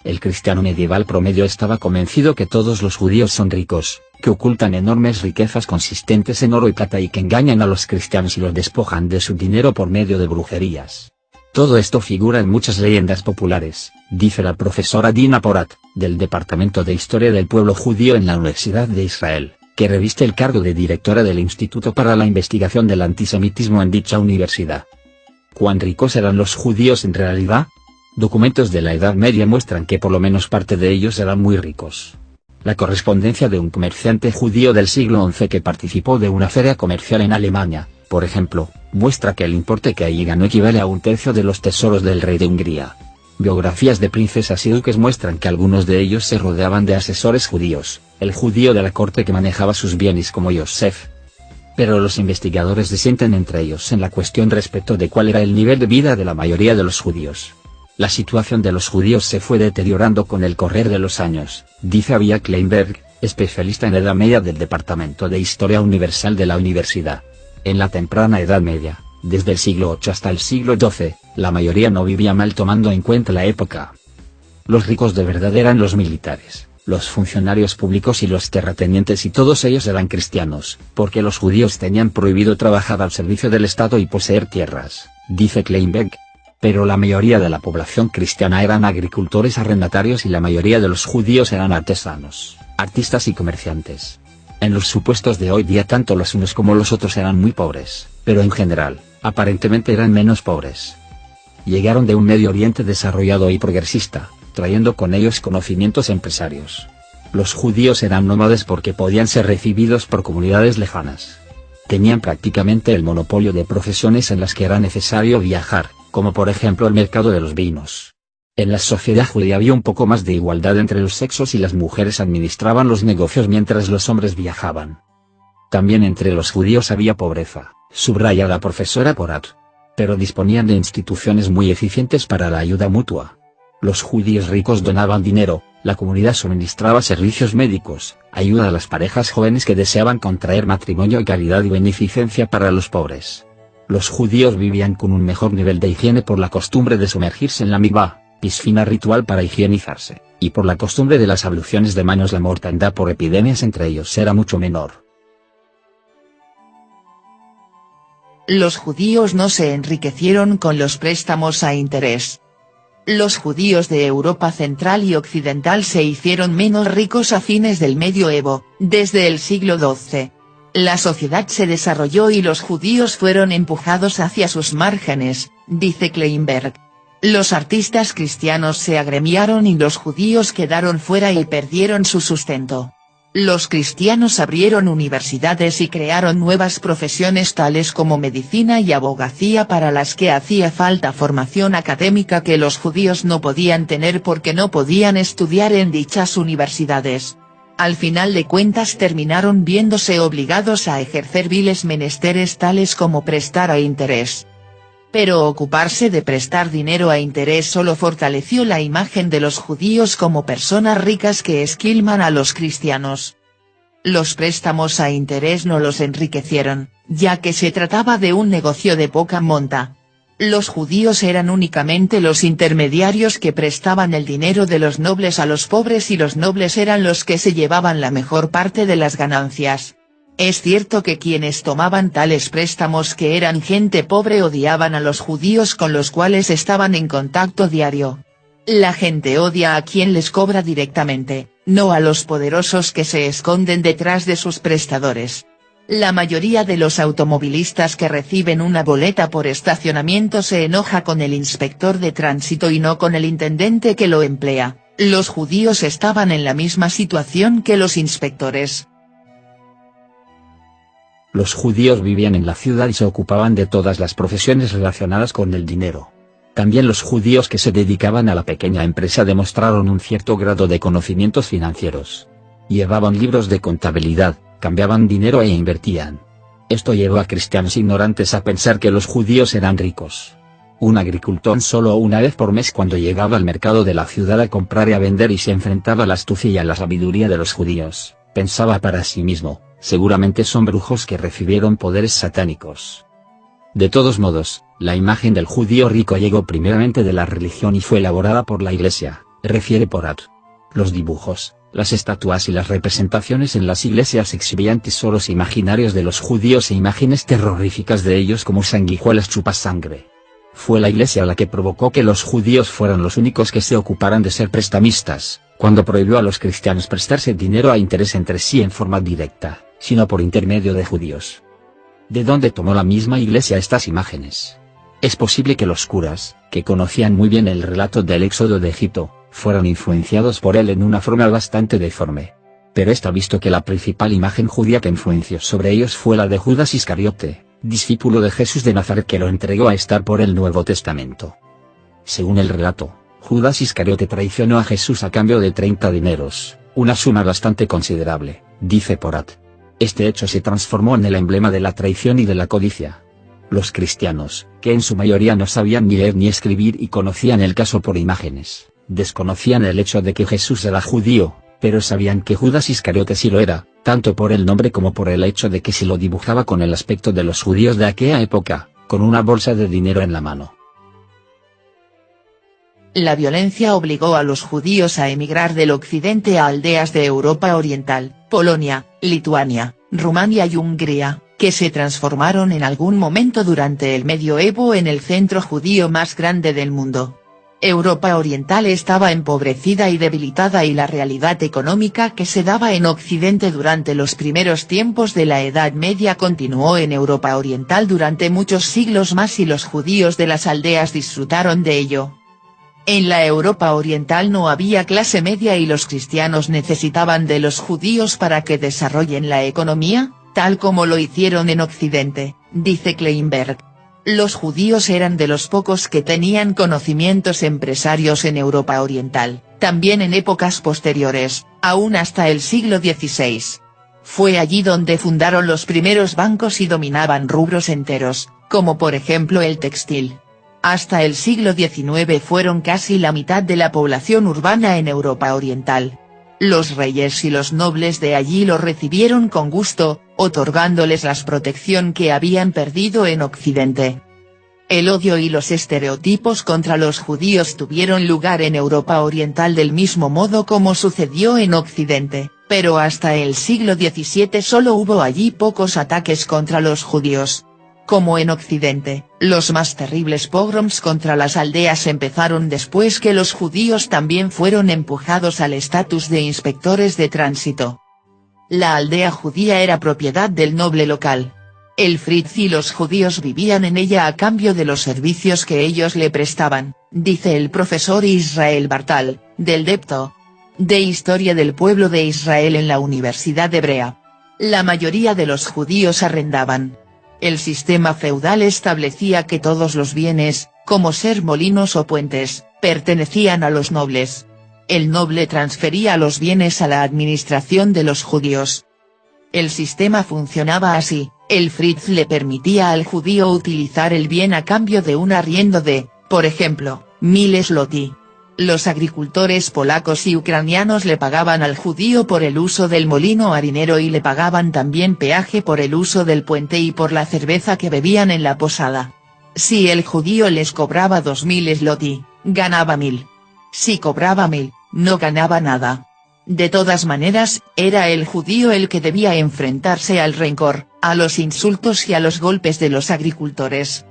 El cristiano medieval promedio estaba convencido que todos los judíos son ricos, que ocultan enormes riquezas consistentes en oro y plata y que engañan a los cristianos y los despojan de su dinero por medio de brujerías. Todo esto figura en muchas leyendas populares, dice la profesora Dina Porat, del Departamento de Historia del Pueblo Judío en la Universidad de Israel, que reviste el cargo de directora del Instituto para la Investigación del Antisemitismo en dicha universidad. ¿Cuán ricos eran los judíos en realidad? Documentos de la Edad Media muestran que por lo menos parte de ellos eran muy ricos. La correspondencia de un comerciante judío del siglo XI que participó de una feria comercial en Alemania, por ejemplo, muestra que el importe que allí ganó equivale a 1/3 de los tesoros del rey de Hungría. Biografías de princesas y duques muestran que algunos de ellos se rodeaban de asesores judíos, el judío de la corte que manejaba sus bienes como Yosef. Pero los investigadores disienten entre ellos en la cuestión respecto de cuál era el nivel de vida de la mayoría de los judíos. La situación de los judíos se fue deteriorando con el correr de los años, dice Avia Kleinberg, especialista en Edad Media del Departamento de Historia Universal de la Universidad. En la temprana Edad Media, desde el siglo VIII hasta el siglo XII, la mayoría no vivía mal tomando en cuenta la época. Los ricos de verdad eran los militares, los funcionarios públicos y los terratenientes, y todos ellos eran cristianos, porque los judíos tenían prohibido trabajar al servicio del Estado y poseer tierras, dice Kleinberg. Pero la mayoría de la población cristiana eran agricultores arrendatarios y la mayoría de los judíos eran artesanos, artistas y comerciantes. En los supuestos de hoy día tanto los unos como los otros eran muy pobres, pero en general, aparentemente eran menos pobres. Llegaron de un Medio Oriente desarrollado y progresista, trayendo con ellos conocimientos empresarios. Los judíos eran nómades porque podían ser recibidos por comunidades lejanas. Tenían prácticamente el monopolio de profesiones en las que era necesario viajar, como por ejemplo el mercado de los vinos. En la sociedad judía había un poco más de igualdad entre los sexos y las mujeres administraban los negocios mientras los hombres viajaban. También entre los judíos había pobreza, subraya la profesora Porat. Pero disponían de instituciones muy eficientes para la ayuda mutua. Los judíos ricos donaban dinero, la comunidad suministraba servicios médicos, ayuda a las parejas jóvenes que deseaban contraer matrimonio y caridad y beneficencia para los pobres. Los judíos vivían con un mejor nivel de higiene por la costumbre de sumergirse en la mikvá, piscina ritual para higienizarse, y por la costumbre de las abluciones de manos. La mortandad por epidemias entre ellos era mucho menor. Los judíos no se enriquecieron con los préstamos a interés. Los judíos de Europa Central y Occidental se hicieron menos ricos a fines del Medioevo, desde el siglo XII. La sociedad se desarrolló y los judíos fueron empujados hacia sus márgenes, dice Kleinberg. Los artistas cristianos se agremiaron y los judíos quedaron fuera y perdieron su sustento. Los cristianos abrieron universidades y crearon nuevas profesiones tales como medicina y abogacía para las que hacía falta formación académica que los judíos no podían tener porque no podían estudiar en dichas universidades. Al final de cuentas terminaron viéndose obligados a ejercer viles menesteres tales como prestar a interés. Pero ocuparse de prestar dinero a interés solo fortaleció la imagen de los judíos como personas ricas que esquilman a los cristianos. Los préstamos a interés no los enriquecieron, ya que se trataba de un negocio de poca monta. Los judíos eran únicamente los intermediarios que prestaban el dinero de los nobles a los pobres y los nobles eran los que se llevaban la mejor parte de las ganancias. Es cierto que quienes tomaban tales préstamos, que eran gente pobre, odiaban a los judíos con los cuales estaban en contacto diario. La gente odia a quien les cobra directamente, no a los poderosos que se esconden detrás de sus prestadores. La mayoría de los automovilistas que reciben una boleta por estacionamiento se enoja con el inspector de tránsito y no con el intendente que lo emplea. Los judíos estaban en la misma situación que los inspectores. Los judíos vivían en la ciudad y se ocupaban de todas las profesiones relacionadas con el dinero. También los judíos que se dedicaban a la pequeña empresa demostraron un cierto grado de conocimientos financieros. Llevaban libros de contabilidad, cambiaban dinero e invertían. Esto llevó a cristianos ignorantes a pensar que los judíos eran ricos. Un agricultor solo una vez por mes, cuando llegaba al mercado de la ciudad a comprar y a vender y se enfrentaba a la astucia y a la sabiduría de los judíos, pensaba para sí mismo: seguramente son brujos que recibieron poderes satánicos. De todos modos, la imagen del judío rico llegó primeramente de la religión y fue elaborada por la Iglesia, Refiere Porat. Los dibujos, las estatuas y las representaciones en las iglesias exhibían tesoros imaginarios de los judíos e imágenes terroríficas de ellos como sanguijuelas chupasangre. Fue la iglesia la que provocó que los judíos fueran los únicos que se ocuparan de ser prestamistas, cuando prohibió a los cristianos prestarse dinero a interés entre sí en forma directa, sino por intermedio de judíos. ¿De dónde tomó la misma iglesia estas imágenes? Es posible que los curas, que conocían muy bien el relato del éxodo de Egipto, fueron influenciados por él en una forma bastante deforme. Pero está visto que la principal imagen judía que influenció sobre ellos fue la de Judas Iscariote, discípulo de Jesús de Nazaret que lo entregó a estar por el Nuevo Testamento. Según el relato, Judas Iscariote traicionó a Jesús a cambio de 30 dineros, una suma bastante considerable, dice Porat. Este hecho se transformó en el emblema de la traición y de la codicia. Los cristianos, que en su mayoría no sabían ni leer ni escribir y conocían el caso por imágenes, desconocían el hecho de que Jesús era judío, pero sabían que Judas Iscariote sí lo era, tanto por el nombre como por el hecho de que se lo dibujaba con el aspecto de los judíos de aquella época, con una bolsa de dinero en la mano. La violencia obligó a los judíos a emigrar del occidente a aldeas de Europa Oriental, Polonia, Lituania, Rumania y Hungría, que se transformaron en algún momento durante el Medioevo en el centro judío más grande del mundo. Europa Oriental estaba empobrecida y debilitada y la realidad económica que se daba en Occidente durante los primeros tiempos de la Edad Media continuó en Europa Oriental durante muchos siglos más y los judíos de las aldeas disfrutaron de ello. En la Europa Oriental no había clase media y los cristianos necesitaban de los judíos para que desarrollen la economía, tal como lo hicieron en Occidente, dice Kleinberg. Los judíos eran de los pocos que tenían conocimientos empresarios en Europa Oriental, también en épocas posteriores, aún hasta el siglo XVI. Fue allí donde fundaron los primeros bancos y dominaban rubros enteros, como por ejemplo el textil. Hasta el siglo XIX fueron casi la mitad de la población urbana en Europa Oriental. Los reyes y los nobles de allí lo recibieron con gusto, otorgándoles la protección que habían perdido en Occidente. El odio y los estereotipos contra los judíos tuvieron lugar en Europa Oriental del mismo modo como sucedió en Occidente, pero hasta el siglo XVII solo hubo allí pocos ataques contra los judíos. Como en Occidente, los más terribles pogroms contra las aldeas empezaron después que los judíos también fueron empujados al estatus de inspectores de tránsito. La aldea judía era propiedad del noble local. El Fritz y los judíos vivían en ella a cambio de los servicios que ellos le prestaban, dice el profesor Israel Bartal, del Depto de Historia del Pueblo de Israel en la Universidad Hebrea. La mayoría de los judíos arrendaban. El sistema feudal establecía que todos los bienes, como ser molinos o puentes, pertenecían a los nobles. El noble transfería los bienes a la administración de los judíos. El sistema funcionaba así, el Fritz le permitía al judío utilizar el bien a cambio de un arriendo de, por ejemplo, 1000 zloty. Los agricultores polacos y ucranianos le pagaban al judío por el uso del molino harinero y le pagaban también peaje por el uso del puente y por la cerveza que bebían en la posada. Si el judío les cobraba 2000 zloty, ganaba 1000. Si cobraba 1000, no ganaba nada. De todas maneras, era el judío el que debía enfrentarse al rencor, a los insultos y a los golpes de los agricultores.